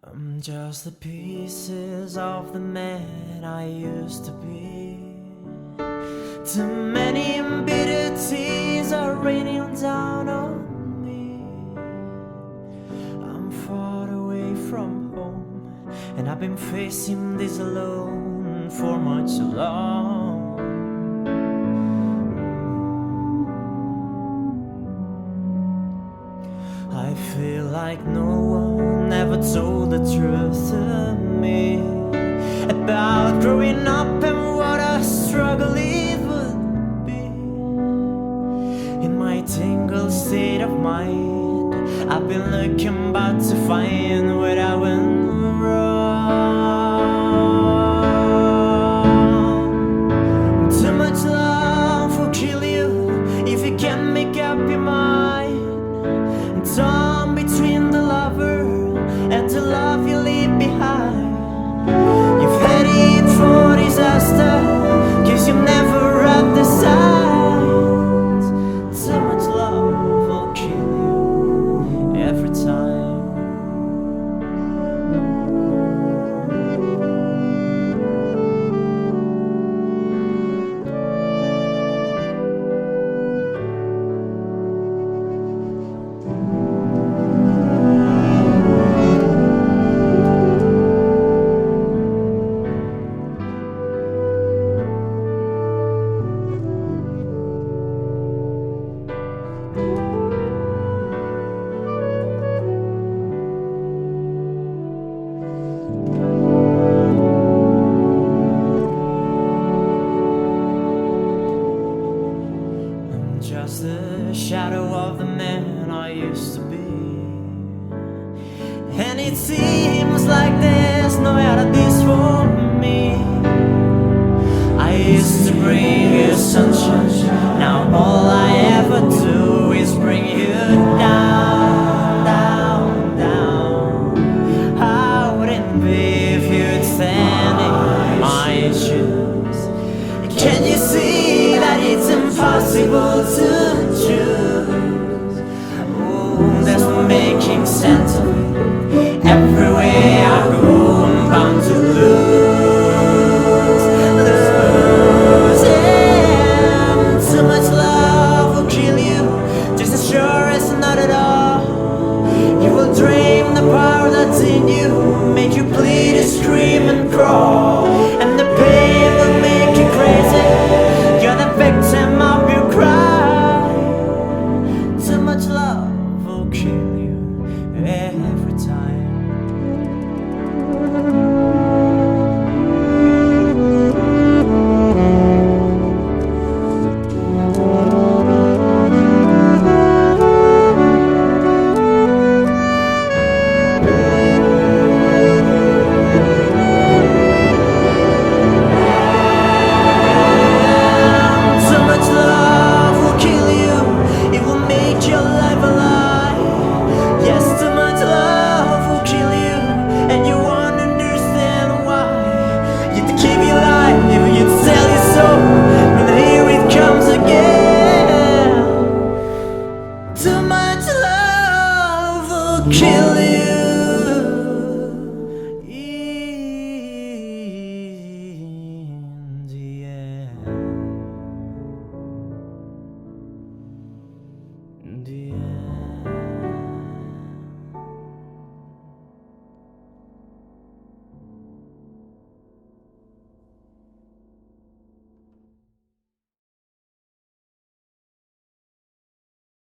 I'm just the pieces of the man I used to be. Too many bitter tears are raining down on me. I'm far away from home, and I've been facing this alone for much too long. I feel like no one ever told the truth to me about growing up and what a struggle it would be. In my tangled state of mind, I've been looking but to find where I went wrong. Too much love will kill you if you can't make up your mind. Torn between the lover and the love you leave behind. You've headed for disaster, 'cause you never read the signs. So much love will kill you every time. Just the shadow of the man I used to be, and it seems like there's no out of this for me. I used to bring you sunshine, now all I ever do is bring you down, down, down. I wouldn't be if you'd stand in my shoes. Can you see that it's impossible to choose? Oh, there's no making sense of it. Everyone